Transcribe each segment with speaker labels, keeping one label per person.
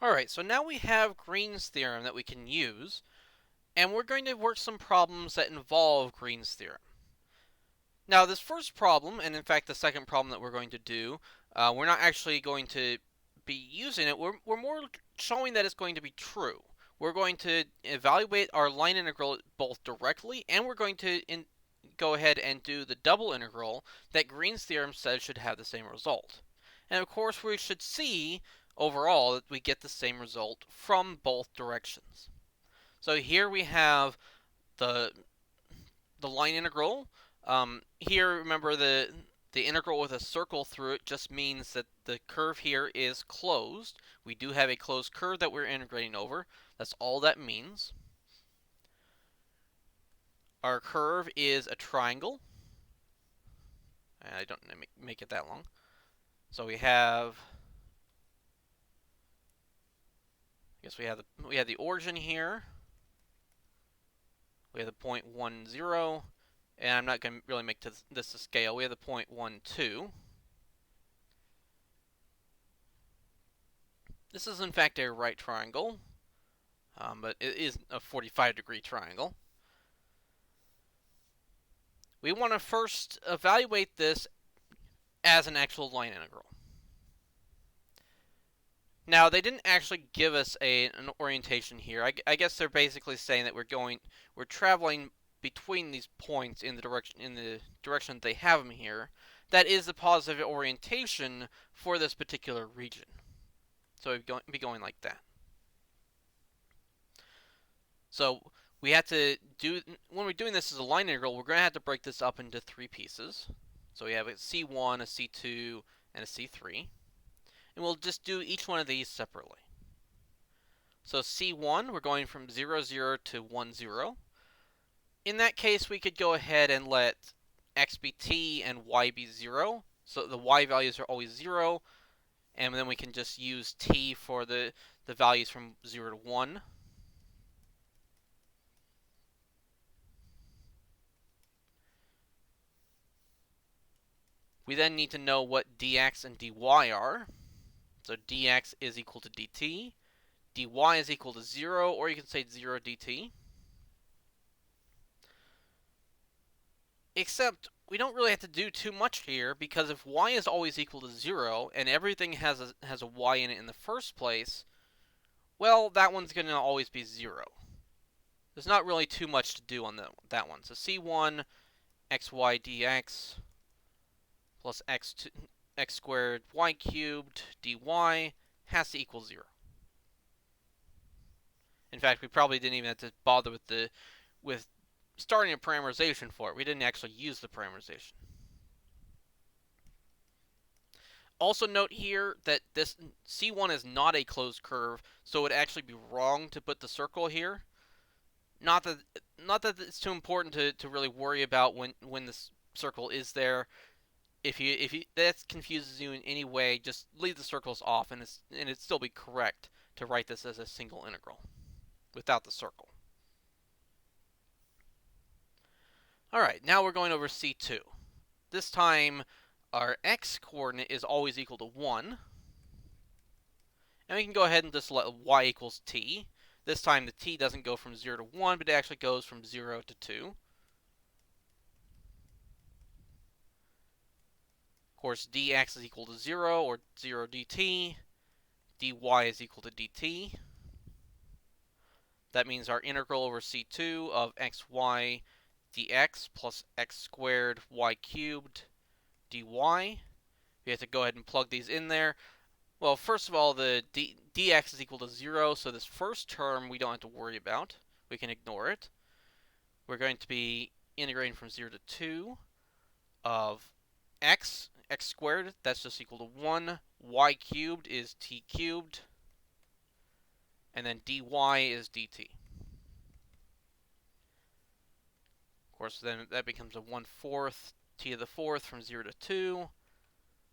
Speaker 1: Alright, so now we have Green's theorem that we can use, and we're going to work some problems that involve Green's theorem. Now this first problem, and in fact the second problem that we're going to do, we're not actually going to be using it, we're more showing that it's going to be true. We're going to evaluate our line integral both directly, and we're going to go ahead and do the double integral that Green's theorem says should have the same result. And of course we should see overall that we get the same result from both directions. So here we have the line integral. Here, remember the integral with a circle through it just means that the curve here is closed. We do have a closed curve that we're integrating over. That's all that means. Our curve is a triangle. I don't make it that long. So we have, I guess we have the origin here. We have the point 1, 0, and I'm not going to really make this a scale. We have the point 1, 2. This is in fact a right triangle, but it is a 45-degree triangle. We want to first evaluate this as an actual line integral. Now, they didn't actually give us an orientation here. I guess they're basically saying that we're traveling between these points in the direction they have them here. That is the positive orientation for this particular region. So we'd be going like that. So we have to do, when we're doing this as a line integral, we're going to have to break this up into three pieces. So we have a C1, a C2, and a C3. And we'll just do each one of these separately. So C1, we're going from 0, 0 to 1, 0. In that case, we could go ahead and let x be t and y be 0. So the y values are always 0. And then we can just use t for the values from 0 to 1. We then need to know what dx and dy are. So dx is equal to dt. Dy is equal to 0, or you can say 0 dt. Except we don't really have to do too much here, because if y is always equal to 0 and everything has a y in it in the first place, well, that one's going to always be 0. There's not really too much to do on that one. So c1 xy dx plus x squared y cubed dy has to equal 0. In fact, we probably didn't even have to bother with starting a parameterization for it. We didn't actually use the parameterization. Also note here that this C1 is not a closed curve, so it would actually be wrong to put the circle here. Not that it's too important to really worry about when this circle is there. If that confuses you in any way, just leave the circles off, and it'd still be correct to write this as a single integral without the circle. Alright, now we're going over C2. This time, our x coordinate is always equal to 1. And we can go ahead and just let y equals t. This time the t doesn't go from 0 to 1, but it actually goes from 0 to 2. Of course, dx is equal to 0, or 0 dt. dy is equal to dt. That means our integral over C2 of xy dx plus x squared y cubed dy. We have to go ahead and plug these in there. Well, first of all, the dx is equal to 0, so this first term we don't have to worry about. We can ignore it. We're going to be integrating from 0 to 2 of x squared, that's just equal to 1. Y cubed is t cubed. And then dy is dt. Of course, then that becomes a 1/4 t to the 4th from 0 to 2.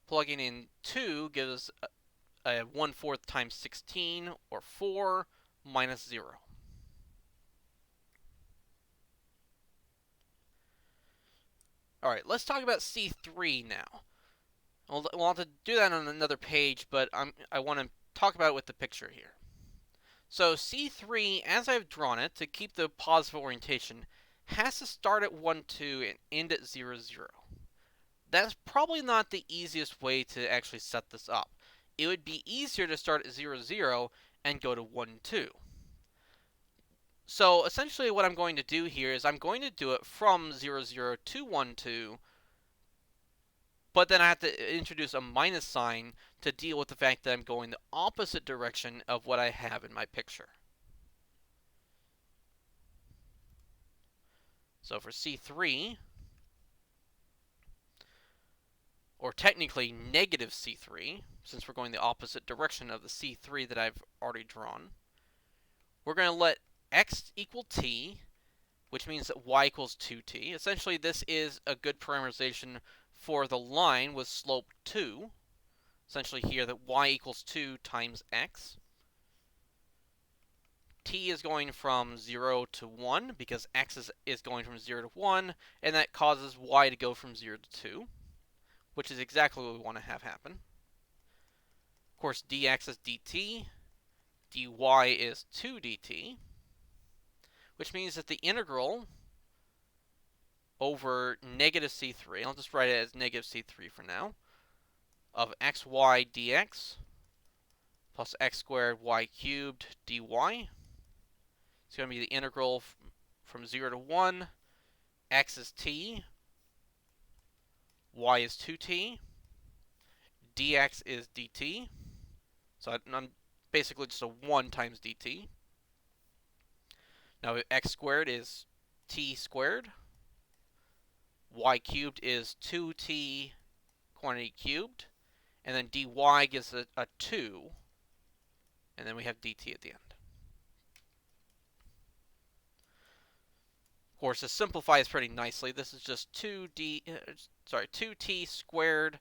Speaker 1: Plugging in 2 gives us a 1/4 times 16, or 4, minus 0. Alright, let's talk about C3 now. We'll have to do that on another page, but I want to talk about it with the picture here. So C3, as I've drawn it, to keep the positive orientation, has to start at 1, 2 and end at 0, 0. That's probably not the easiest way to actually set this up. It would be easier to start at 0, 0 and go to 1, 2. So essentially what I'm going to do here is I'm going to do it from 0, 0 to 1, 2, but then I have to introduce a minus sign to deal with the fact that I'm going the opposite direction of what I have in my picture. So for C3, or technically negative C3, since we're going the opposite direction of the C3 that I've already drawn, we're going to let x equal t, which means that y equals 2t. Essentially, this is a good parameterization for the line with slope 2. Essentially here that y equals 2 times x. T is going from 0 to 1 because x is going from 0 to 1, and that causes y to go from 0 to 2, which is exactly what we want to have happen. Of course, dx is dt, dy is 2 dt, which means that the integral over negative c3, I'll just write it as negative c3 for now, of xy dx plus x squared y cubed dy. It's going to be the integral from 0 to 1. X is t, y is 2t, dx is dt. So I'm basically just a 1 times dt. Now x squared is t squared. Y cubed is 2t quantity cubed. And then dy gives a 2. And then we have dt at the end. Of course, this simplifies pretty nicely. This is just 2t squared.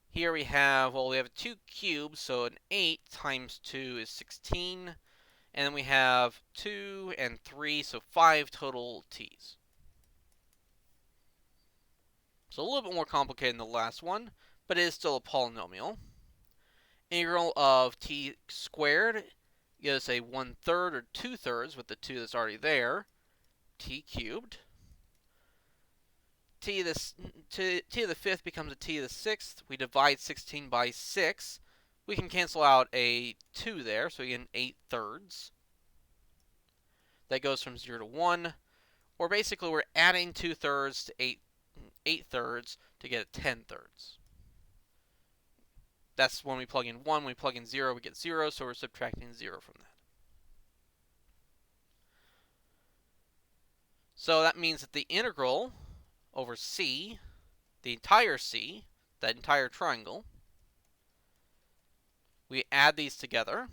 Speaker 1: Here we have, well, we have 2 cubes, so an 8 times 2 is 16. And then we have 2 and 3, so 5 total t's. So a little bit more complicated than the last one, but it is still a polynomial. Integral of t squared gives a 1/3 or 2/3 with the 2 that's already there. T cubed. T to the 5th becomes a t to the 6th. We divide 16 by 6. We can cancel out a 2 there, so we get an 8/3. That goes from 0 to 1. Or basically, we're adding 2/3 to 8/3 to get a 10/3. That's when we plug in 1. When we plug in 0, we get 0, so we're subtracting 0 from that. So that means that the integral over C, the entire C, that entire triangle, we add these together.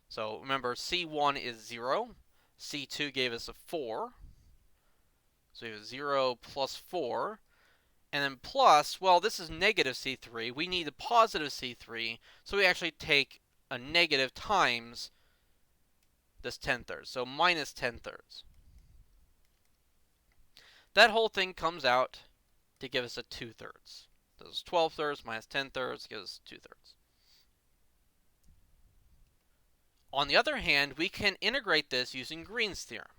Speaker 1: So remember, C1 is 0. C2 gave us a 4. So we have 0 plus 4. And then plus, well, this is negative C3. We need a positive C3. So we actually take a negative times this 10/3. So minus 10/3. That whole thing comes out to give us a 2/3. Those 12/3 minus 10/3 gives us 2/3. On the other hand, we can integrate this using Green's theorem.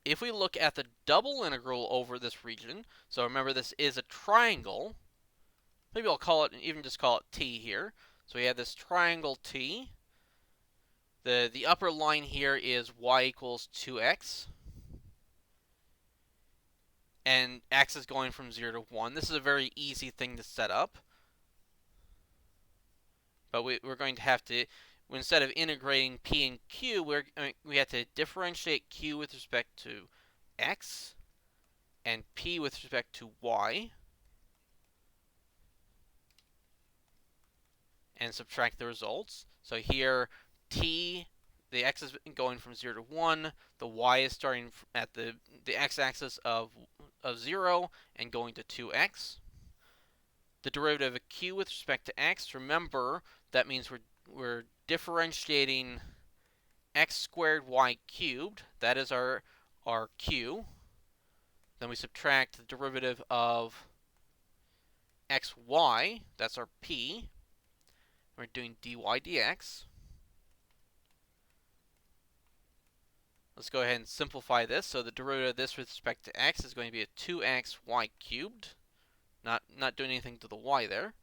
Speaker 1: If we look at the double integral over this region, so remember this is a triangle. Maybe I'll call it, even just call it t here. So we have this triangle t. The upper line here is y equals 2x. And x is going from 0 to 1. This is a very easy thing to set up. But we're going to have to, instead of integrating p and q, we have to differentiate q with respect to x and p with respect to y, and subtract the results. So here, t, the x is going from 0 to 1, the y is starting at the x-axis of 0 and going to 2x. The derivative of q with respect to x, remember, that means we're differentiating x squared y cubed. That is our q. Then we subtract the derivative of xy. That's our p. We're doing dy dx. Let's go ahead and simplify this. So the derivative of this with respect to x is going to be a 2x y cubed. Not doing anything to the y there.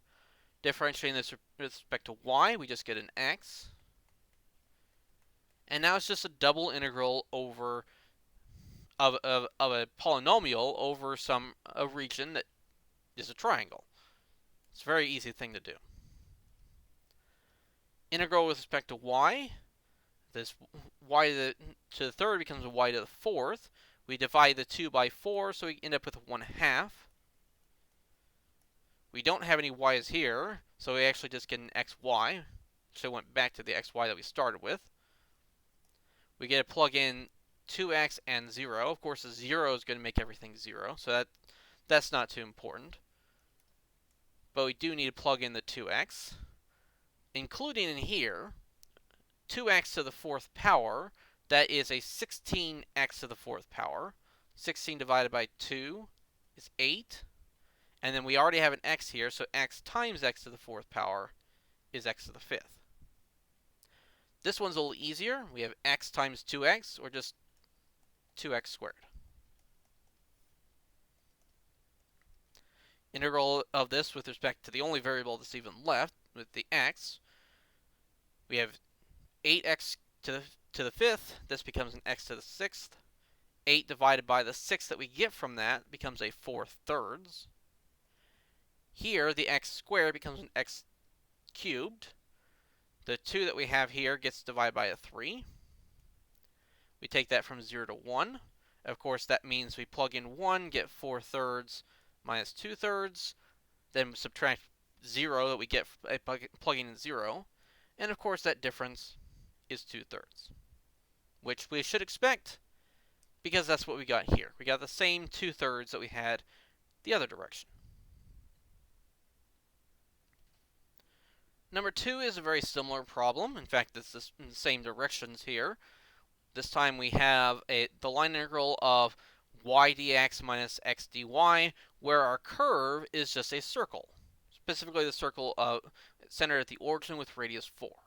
Speaker 1: Differentiating this with respect to y, we just get an x. And now it's just a double integral over of a polynomial over a region that is a triangle. It's a very easy thing to do. Integral with respect to y, this y to the third becomes a y to the fourth. We divide the 2 by 4, so we end up with 1/2. We don't have any y's here, so we actually just get an xy. So we went back to the xy that we started with. We get to plug in 2x and 0. Of course, the 0 is going to make everything 0, so that's not too important. But we do need to plug in the 2x, including in here 2x to the 4th power. That is a 16x to the 4th power. 16 divided by 2 is 8. And then we already have an x here, so x times x to the 4th power is x to the 5th. This one's a little easier. We have x times 2x, or just 2x squared. Integral of this with respect to the only variable that's even left, with the x. We have 8x to the 5th. This becomes an x to the 6th. 8 divided by the 6 that we get from that becomes a 4/3. Here, the x squared becomes an x cubed. The 2 that we have here gets divided by a 3. We take that from 0 to 1. Of course, that means we plug in 1, get 4/3 minus 2/3. Then subtract 0 that we get by plugging in 0. And of course, that difference is 2/3, which we should expect because that's what we got here. We got the same 2/3 that we had the other direction. Number 2 is a very similar problem. In fact, it's in the same directions here. This time we have the line integral of y dx minus x dy, where our curve is just a circle, specifically the circle centered at the origin with radius 4.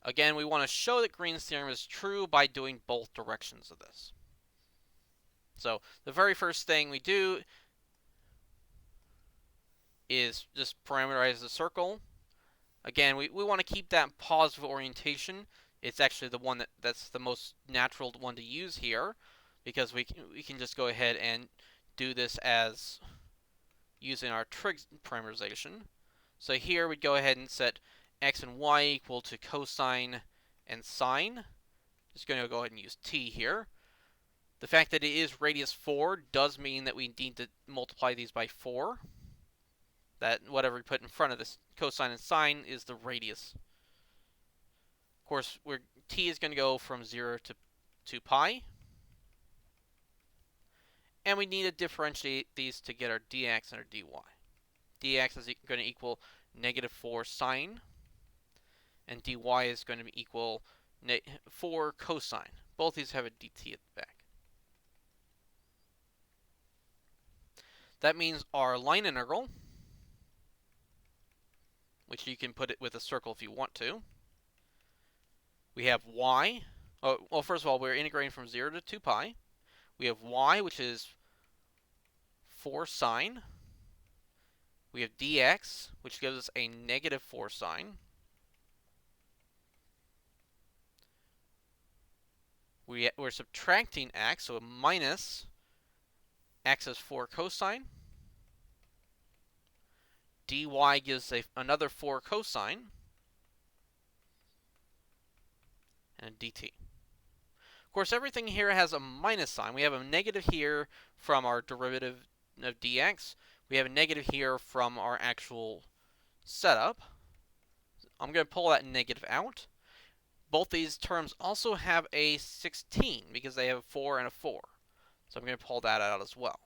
Speaker 1: Again, we want to show that Green's theorem is true by doing both directions of this. So the very first thing we do is just parameterize the circle. Again, we want to keep that positive orientation. It's actually the one that's the most natural one to use here, because we can just go ahead and do this as using our trig parameterization. So here we'd go ahead and set x and y equal to cosine and sine. Just going to go ahead and use t here. The fact that it is radius 4 does mean that we need to multiply these by 4. That whatever we put in front of this cosine and sine is the radius. Of course, t is going to go from 0 to 2 pi. And we need to differentiate these to get our dx and our dy. dx is going to equal negative 4 sine, and dy is going to equal 4 cosine. Both these have a dt at the back. That means our line integral, which you can put it with a circle if you want to. We have y. Well, first of all, we're integrating from 0 to 2 pi. We have y, which is 4 sine. We have dx, which gives us a negative 4 sine. We're subtracting x, so a minus x is 4 cosine. dy gives another 4 cosine. And dt. Of course, everything here has a minus sign. We have a negative here from our derivative of dx. We have a negative here from our actual setup. I'm going to pull that negative out. Both these terms also have a 16 because they have a 4 and a 4. So I'm going to pull that out as well.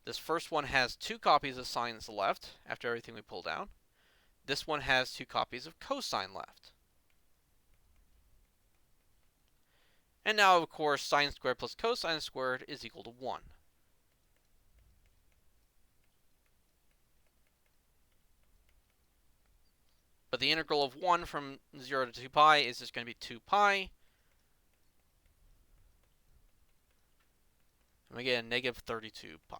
Speaker 1: This first one has 2 copies of sines left after everything we pulled out. This one has 2 copies of cosine left. And now, of course, sine squared plus cosine squared is equal to 1. But the integral of 1 from 0 to 2 pi is just going to be 2 pi. And we get a negative 32 pi.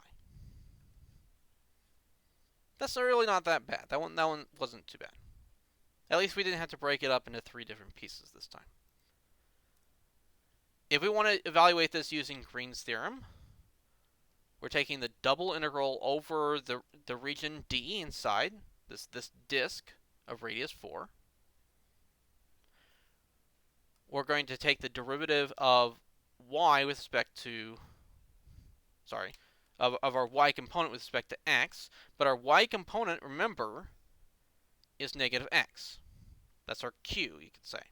Speaker 1: That's really not that bad. That one wasn't too bad. At least we didn't have to break it up into 3 different pieces this time. If we want to evaluate this using Green's theorem, we're taking the double integral over the region D inside this disk of radius 4. We're going to take the derivative of y with respect to, of our y component with respect to x, but our y component, remember, is negative x. That's our q, you could say.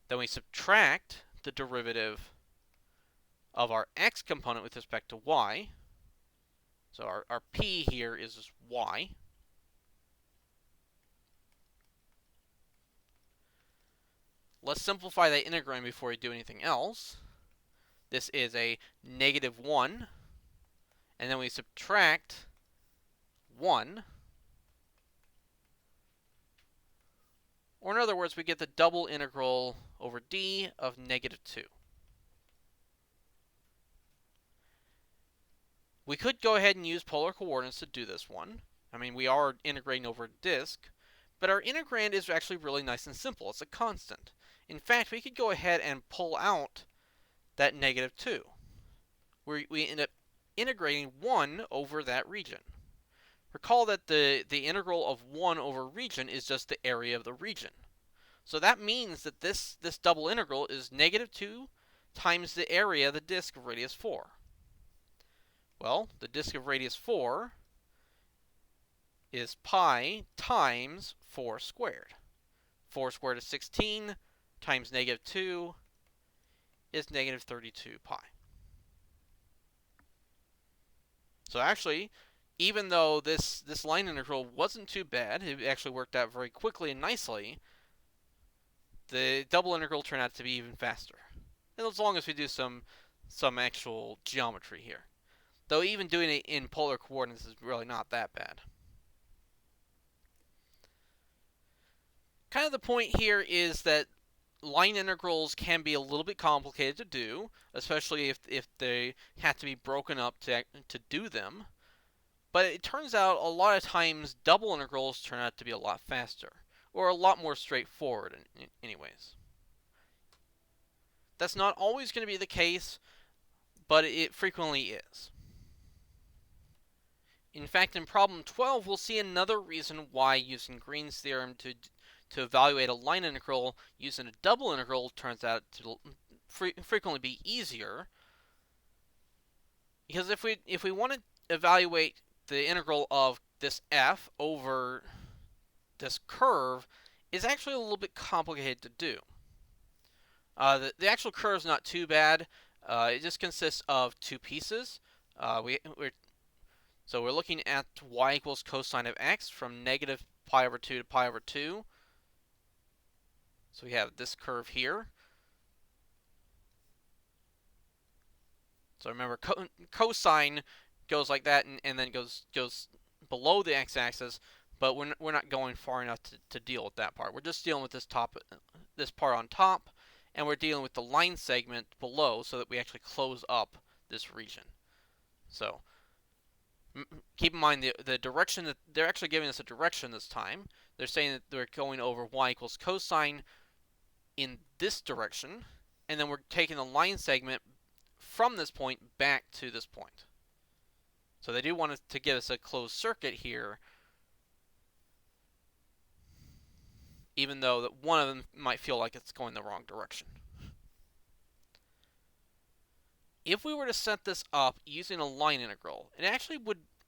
Speaker 1: Then we subtract the derivative of our x component with respect to y. So our p here is just y. Let's simplify that integrand before we do anything else. This is a negative 1, and then we subtract 1. Or in other words, we get the double integral over d of negative 2. We could go ahead and use polar coordinates to do this one. I mean, we are integrating over a disk, but our integrand is actually really nice and simple. It's a constant. In fact, we could go ahead and pull out that negative 2. We end up integrating 1 over that region. Recall that the integral of 1 over region is just the area of the region. So that means that this double integral is negative 2 times the area of the disk of radius 4. Well, the disk of radius 4 is pi times 4 squared. 4 squared is 16 times negative 2 is negative 32 pi. So actually, even though this line integral wasn't too bad, it actually worked out very quickly and nicely, the double integral turned out to be even faster. And as long as we do some actual geometry here. Though even doing it in polar coordinates is really not that bad. Kind of the point here is that line integrals can be a little bit complicated to do, especially if they have to be broken up to do them. But it turns out a lot of times double integrals turn out to be a lot faster, or a lot more straightforward anyways. That's not always going to be the case, but it frequently is. In fact, in problem 12, we'll see another reason why using Green's theorem to evaluate a line integral using a double integral turns out to frequently be easier. Because if we want to evaluate the integral of this f over this curve, it's actually a little bit complicated to do. The actual curve is not too bad. It just consists of 2 pieces. So we're looking at y equals cosine of x from negative pi over 2 to pi over 2. So we have this curve here. So remember, cosine goes like that and then goes below the x-axis, but we're not going far enough to deal with that part. We're just dealing with this part on top, and we're dealing with the line segment below so that we actually close up this region. So keep in mind the direction that they're actually giving us a direction this time. They're saying that they're going over y equals cosine in this direction, and then we're taking the line segment from this point back to this point. So they do want to give us a closed circuit here, even though that one of them might feel like it's going the wrong direction. If we were to set this up using a line integral, it actually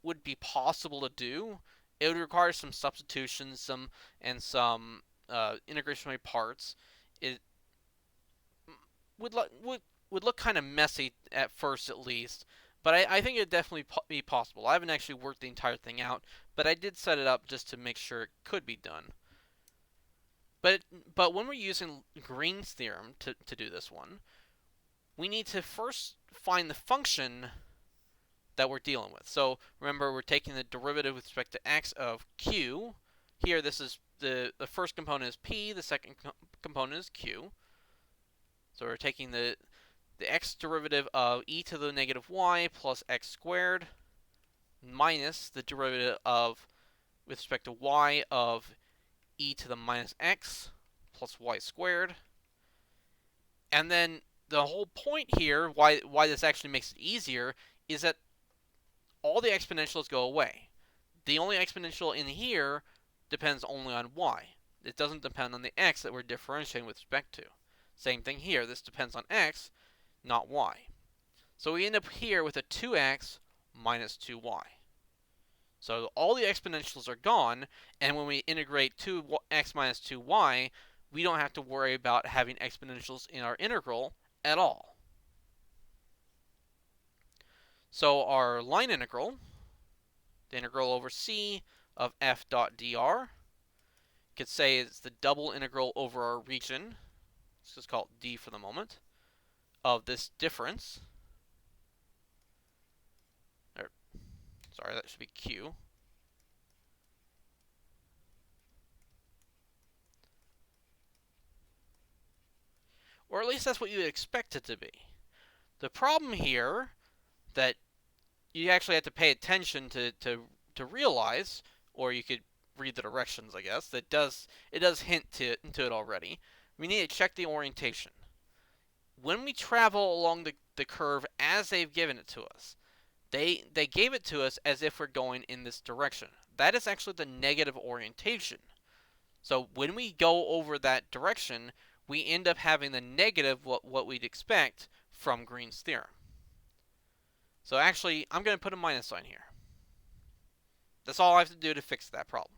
Speaker 1: would be possible to do. It would require some substitutions, some integration by parts. It would look kind of messy at first, at least, but I think it would definitely be possible. I haven't actually worked the entire thing out, but I did set it up just to make sure it could be done. But when we're using Green's theorem to do this one, we need to first find the function that we're dealing with. So remember, we're taking the derivative with respect to x of q here this is the first component is p, the second component is q. So we're taking the x derivative of e to the negative y plus x squared minus the derivative of, with respect to y, of e to the minus x plus y squared. And then the whole point here, why this actually makes it easier, is that all the exponentials go away. The only exponential in here depends only on y. It doesn't depend on the x that we're differentiating with respect to. Same thing here. This depends on x, not y. So we end up here with a 2x minus 2y. So all the exponentials are gone, and when we integrate 2x minus 2y, we don't have to worry about having exponentials in our integral at all. So our line integral, the integral over c of f dot dr, could say it's the double integral over our region, let's just call it d for the moment, of this difference. Sorry, that should be q. Or at least that's what you would expect it to be. The problem here that you actually have to pay attention to realize, or you could read the directions, I guess, it does hint to it already. We need to check the orientation. When we travel along the curve as they've given it to us, they gave it to us as if we're going in this direction. That is actually the negative orientation. So when we go over that direction, we end up having the negative what we'd expect from Green's theorem. So actually, I'm going to put a minus sign here. That's all I have to do to fix that problem.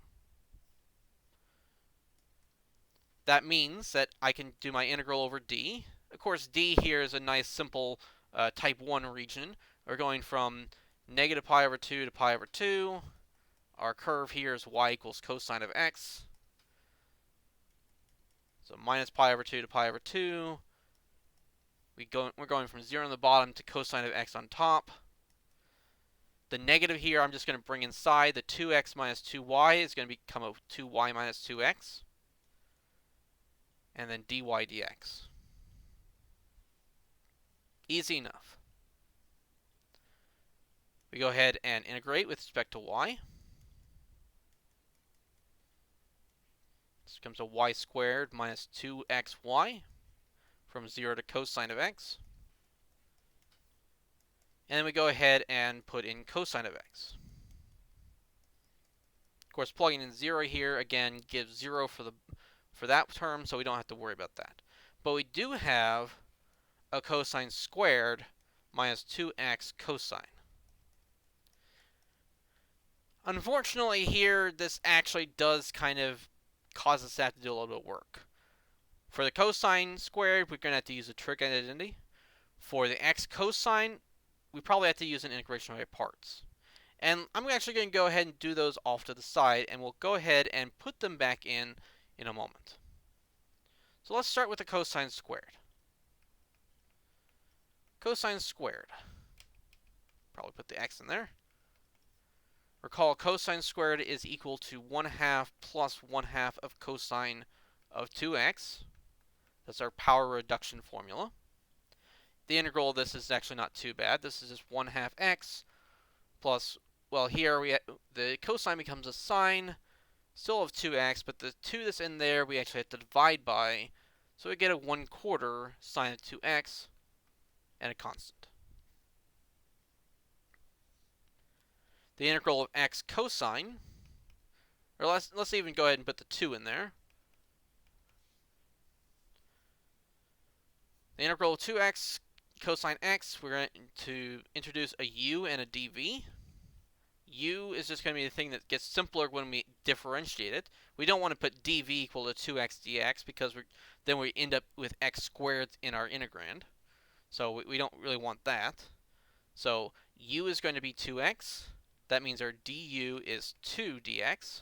Speaker 1: That means that I can do my integral over d. Of course, d here is a nice simple type 1 region. We're going from negative pi over 2 to pi over 2. Our curve here is y equals cosine of x. So minus pi over 2 to pi over 2. We're going from 0 on the bottom to cosine of x on top. The negative here I'm just going to bring inside. The 2x minus 2y is going to become a 2y minus 2x. And then dy dx. Easy enough. We go ahead and integrate with respect to y. This becomes a y squared minus 2xy from 0 to cosine of x. And then we go ahead and put in cosine of x. Of course, plugging in 0 here, again, gives 0 for that term, so we don't have to worry about that. But we do have a cosine squared minus 2x cosine. Unfortunately here, this actually does kind of cause us to have to do a little bit of work. For the cosine squared, we're going to have to use a trig identity. For the x cosine, we probably have to use an integration by parts. And I'm actually going to go ahead and do those off to the side, and we'll go ahead and put them back in a moment. So let's start with the cosine squared. Cosine squared. Probably put the x in there. Recall cosine squared is equal to 1/2 plus 1/2 of cosine of 2x. That's our power reduction formula. The integral of this is actually not too bad. This is just 1/2 x plus, well, here the cosine becomes a sine, still of 2x, but the 2 that's in there we actually have to divide by, so we get a 1/4 sine of 2x and a constant. The integral of x cosine, or let's even go ahead and put the 2 in there. The integral of 2x cosine x, we're going to introduce a u and a dv. U is just going to be the thing that gets simpler when we differentiate it. We don't want to put dv equal to 2x dx because then we end up with x squared in our integrand. So we don't really want that. So u is going to be 2x. That means our du is 2 dx.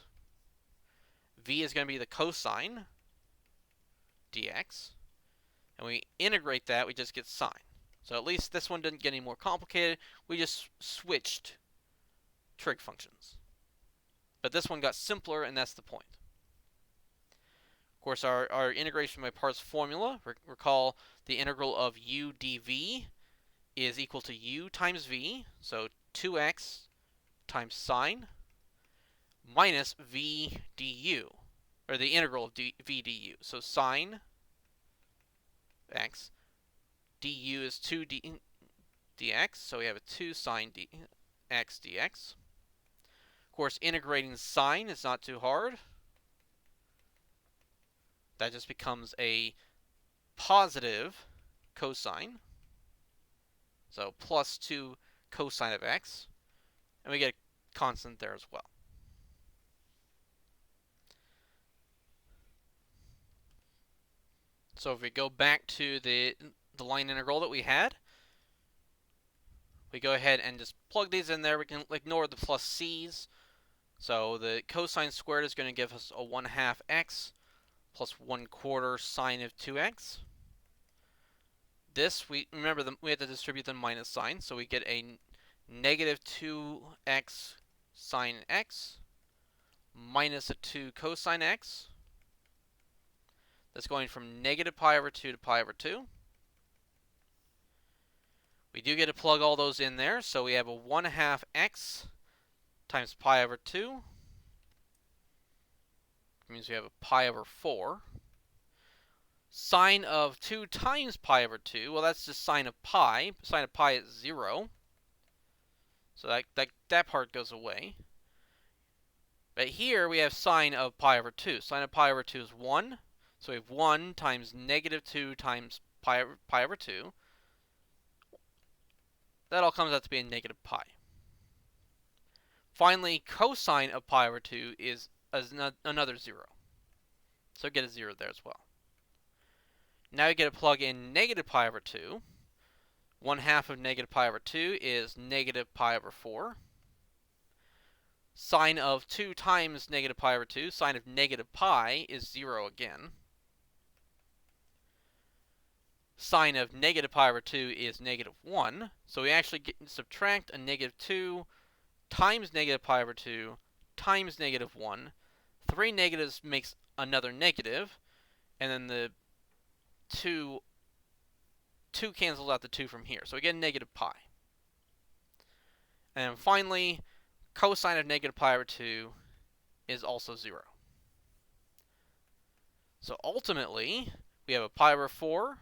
Speaker 1: V is going to be the cosine dx. And we integrate that, we just get sine. So at least this one didn't get any more complicated. We just switched trig functions. But this one got simpler, and that's the point. Of course, our integration by parts formula, recall the integral of u dv is equal to u times v, so 2x times sine, minus v du, or the integral of v du. So sine x, du is 2 dx, so we have a 2 sine x dx. Of course, integrating sine is not too hard. That just becomes a positive cosine. So plus 2 cosine of x. And we get a constant there as well. So if we go back to the line integral that we had, we go ahead and just plug these in there. We can ignore the plus c's. So the cosine squared is going to give us a 1/2 x plus 1/4 sine of 2x. This, we remember, we have to distribute the minus sign, so we get a negative 2x sine x minus a 2 cosine x. That's going from negative pi over 2 to pi over 2. We do get to plug all those in there, so we have a 1/2 x times pi over 2. That means we have a pi over 4. Sine of 2 times pi over 2, well, that's just sine of pi. Sine of pi is 0. So that part goes away. But here we have sine of pi over 2. Sine of pi over 2 is 1. So we have 1 times negative 2 times pi over 2. That all comes out to be a negative pi. Finally, cosine of pi over 2 is another 0. So get a 0 there as well. Now you get to plug in negative pi over 2. 1/2 of negative pi over 2 is negative pi over 4. Sine of 2 times negative pi over 2, sine of negative pi is 0 again. Sine of negative pi over 2 is negative 1. So we actually subtract a negative 2 times negative pi over 2 times negative 1. 3 negatives makes another negative, and then the 2 cancels out the 2 from here. So we get a negative pi. And finally, cosine of negative pi over 2 is also 0. So ultimately, we have a pi over 4.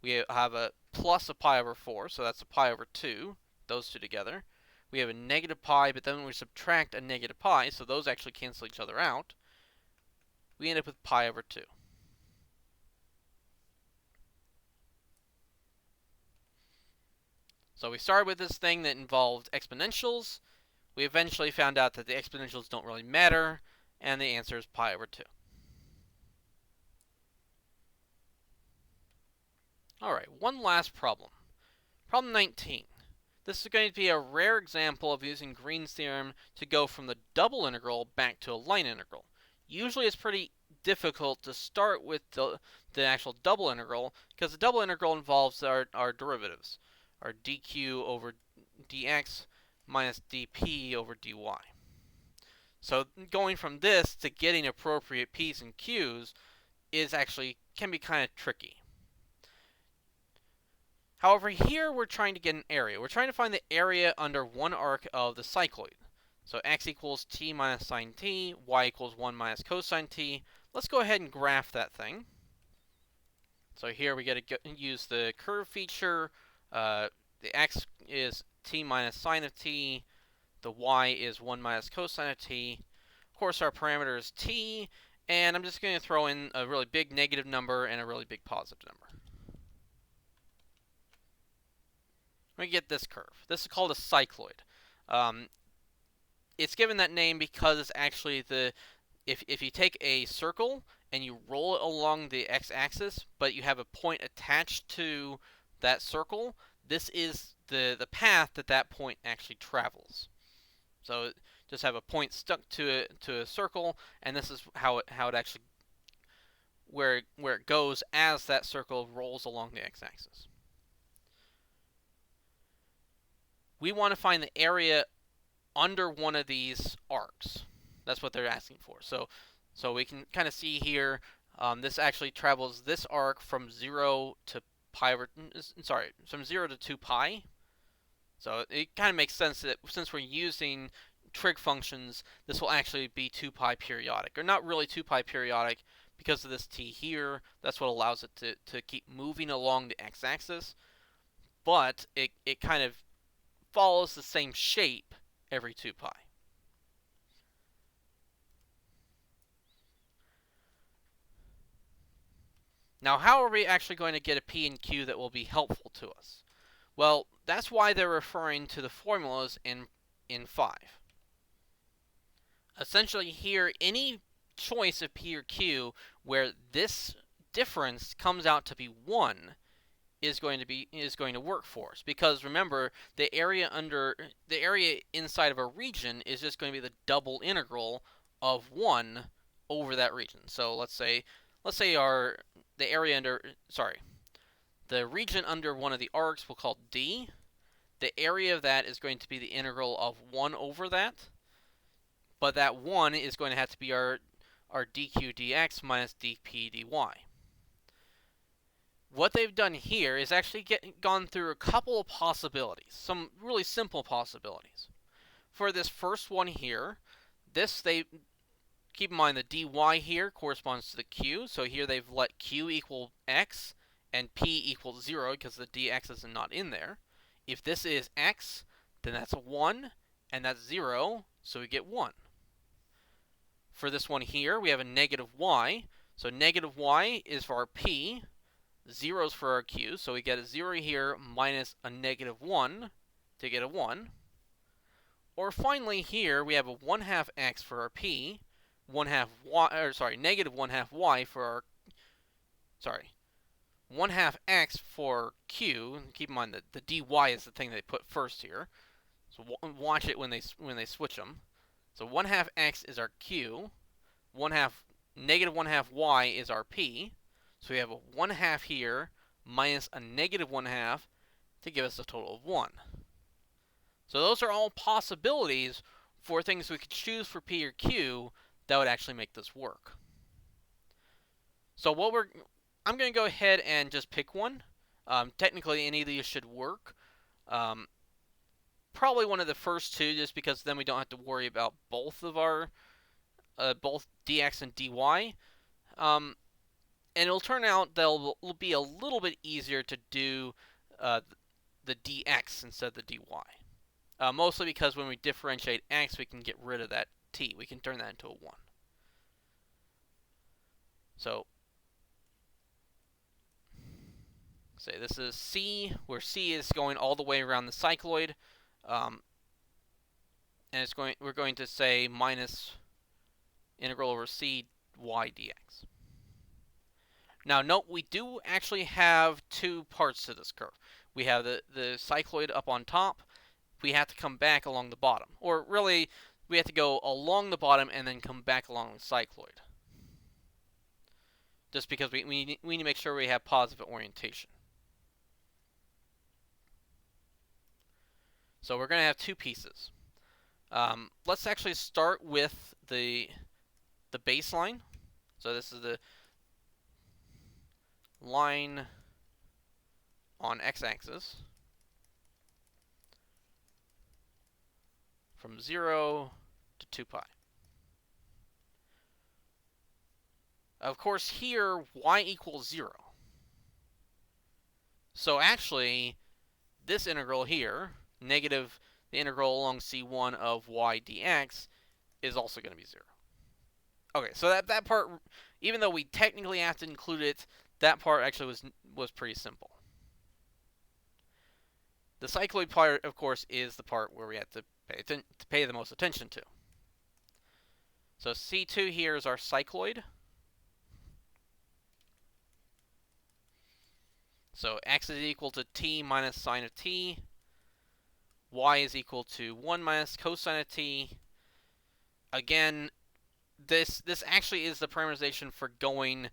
Speaker 1: We have a plus a pi over 4, so that's a pi over 2, those two together. We have a negative pi, but then we subtract a negative pi, so those actually cancel each other out. We end up with pi over 2. So we started with this thing that involved exponentials. We eventually found out that the exponentials don't really matter, and the answer is pi over 2. Alright, one last problem. Problem 19. This is going to be a rare example of using Green's theorem to go from the double integral back to a line integral. Usually it's pretty difficult to start with the actual double integral, because the double integral involves our derivatives, our dq over dx minus dp over dy. So going from this to getting appropriate p's and q's can be kind of tricky. However, here we're trying to get an area. We're trying to find the area under one arc of the cycloid. So x equals t minus sine t, y equals 1 minus cosine t. Let's go ahead and graph that thing. So here we get to use the curve feature. The x is t minus sine of t. The y is 1 minus cosine of t. Of course, our parameter is t. And I'm just going to throw in a really big negative number and a really big positive number. We get this curve. This is called a cycloid. It's given that name because it's actually if you take a circle and you roll it along the x-axis, but you have a point attached to that circle, this is the path that point actually travels. So just have a point stuck to a circle, and this is how it actually where it goes as that circle rolls along the x-axis. We want to find the area under one of these arcs. That's what they're asking for. So we can kind of see here, this actually travels this arc from 0 to pi, sorry, from 0 to 2 pi. So it kind of makes sense that since we're using trig functions, this will actually be 2 pi periodic. Or not really 2 pi periodic because of this t here. That's what allows it to keep moving along the x-axis. But it kind of follows the same shape every 2 pi. Now, how are we actually going to get a p and q that will be helpful to us? Well, that's why they're referring to the formulas in 5. Essentially here, any choice of p or q where this difference comes out to be 1 is going to work for us, because remember, the area inside of a region is just going to be the double integral of 1 over that region. So let's say the area under, sorry, the region under one of the arcs we'll call D. The area of that is going to be the integral of 1 over that, but that 1 is going to have to be our dq dx minus dp dy. What they've done here is actually gone through a couple of possibilities, some really simple possibilities. For this first one here, they keep in mind the dy here corresponds to the q, so here they've let q equal x and p equals 0 because the dx is not in there. If this is x, then that's a 1, and that's 0, so we get 1. For this one here, we have a negative y, so negative y is for our p, 0 is for our q, so we get a 0 here minus a negative 1 to get a 1. Or finally here, we have a 1/2 x for our p, 1/2 y, or sorry, negative 1/2 y for our, sorry, 1/2 x for q. Keep in mind that the dy is the thing they put first here, so watch it when they switch them. So 1/2 x is our q, negative 1/2 y is our p. So we have a 1/2 here minus a negative 1/2 to give us a total of 1. So those are all possibilities for things we could choose for p or q that would actually make this work. So I'm going to go ahead and just pick one. Technically, any of these should work. Probably one of the first two, just because then we don't have to worry about both of our both dx and dy. And it'll turn out they'll be a little bit easier to do the dx instead of the dy. Mostly because when we differentiate x, we can get rid of that t. We can turn that into a 1. So, say this is c, where c is going all the way around the cycloid. And we're going to say minus integral over c y dx. Now note, we do actually have two parts to this curve. We have the cycloid up on top. We have to come back along the bottom. Or really, we have to go along the bottom and then come back along the cycloid. Just because we need to make sure we have positive orientation. So we're going to have two pieces. Let's actually start with the baseline. So this is the line on x-axis from 0 to 2 pi. Of course, here y equals 0. So actually, this integral here, negative the integral along c1 of y dx, is also going to be 0. Okay, so that part, even though we technically have to include it, that part actually was pretty simple. The cycloid part, of course, is the part where we have to pay the most attention to. So C2 here is our cycloid. So x is equal to t minus sine of t. Y is equal to 1 minus cosine of t. Again, this actually is the parameterization for going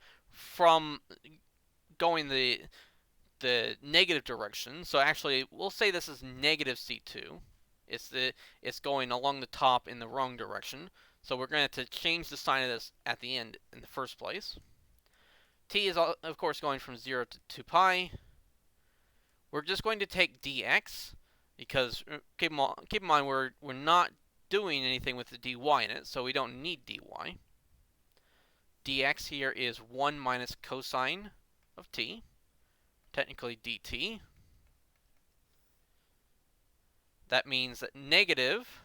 Speaker 1: the negative direction. So actually, we'll say this is negative C2. It's going along the top in the wrong direction. So we're going to have to change the sign of this at the end in the first place. T is, of course, going from 0 to 2 pi. We're just going to take dx, because keep in mind we're not doing anything with the dy in it, so we don't need dy. Dx here is 1 minus cosine of t, technically dt. That means that negative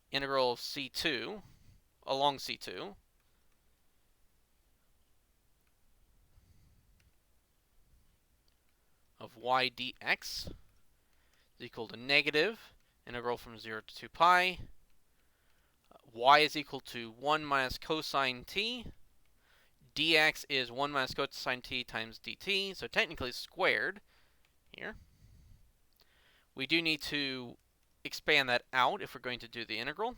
Speaker 1: integral of c2 along c2 of y dx is equal to negative integral from 0 to 2 pi. Y is equal to 1 minus cosine t. Dx is 1 minus cosine t times dt, so technically squared here. We do need to expand that out if we're going to do the integral.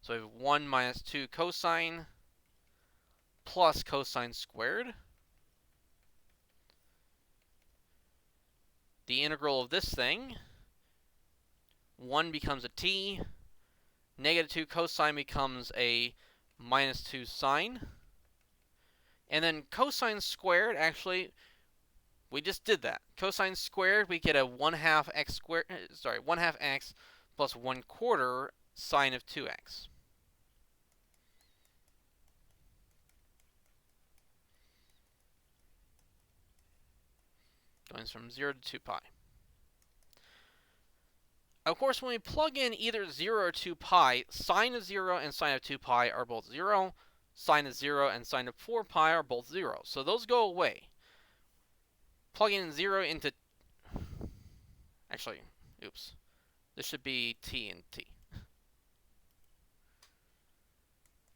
Speaker 1: So we have 1 minus 2 cosine plus cosine squared. The integral of this thing, 1 becomes a t, negative 2 cosine becomes a minus 2 sine. And then cosine squared, actually, we just did that. Cosine squared, we get a 1/2 x squared, 1/2 x plus 1/4 sine of 2x. Going from 0 to 2 pi. Of course, when we plug in either 0 or 2 pi, sine of 0 and sine of 2 pi are both 0. Sine of 0 and sine of 4 pi are both 0. So those go away. Plugging in 0 into... Actually, oops. This should be t and t.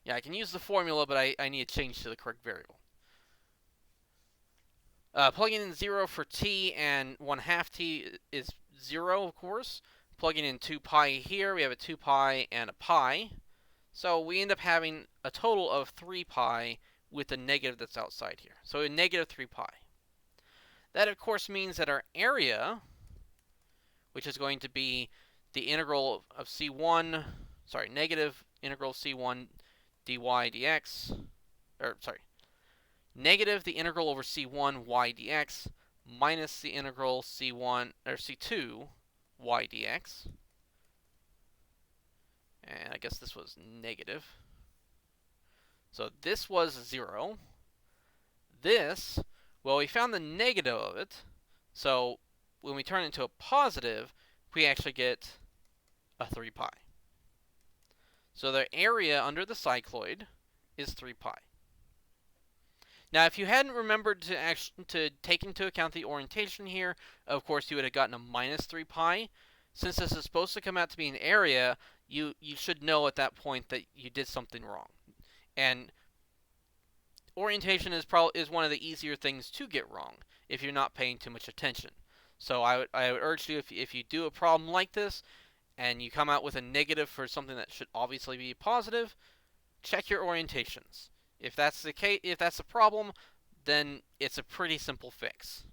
Speaker 1: Yeah, I can use the formula, but I need to change to the correct variable. Plugging in 0 for t and 1/2 t is 0, of course. Plugging in 2 pi here, we have a 2 pi and a pi. So we end up having a total of 3 pi with the negative that's outside here. So a negative 3 pi. That, of course, means that our area, which is going to be the integral of c1, negative integral of c1 dy dx, negative the integral over c1 y dx minus the integral c1 or c2 y dx. And I guess this was negative. So this was 0. This, well, we found the negative of it. So when we turn it into a positive, we actually get a 3 pi. So the area under the cycloid is 3 pi. Now, if you hadn't remembered to take into account the orientation here, of course, you would have gotten a minus 3 pi. Since this is supposed to come out to be an area, you should know at that point that you did something wrong. And orientation is one of the easier things to get wrong if you're not paying too much attention. So I would urge you, if you do a problem like this and you come out with a negative for something that should obviously be positive, check your orientations. If that's the case, if that's the problem, then it's a pretty simple fix.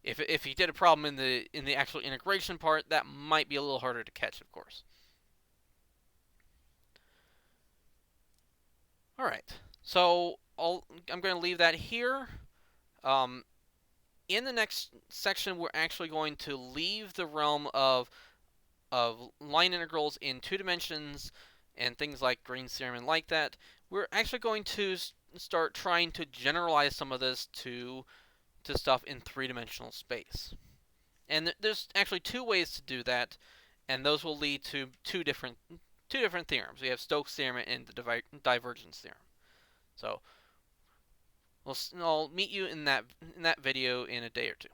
Speaker 1: If you did a problem in the actual integration part, that might be a little harder to catch, of course. All right, so I'm going to leave that here. In the next section, we're actually going to leave the realm of line integrals in 2 dimensions and things like Green's theorem and like that. We're actually going to start trying to generalize some of this to stuff in 3-dimensional space. And there's actually 2 ways to do that, and those will lead to two different theorems. We have Stokes' theorem and the divergence theorem. So I'll meet you in that video in a day or two.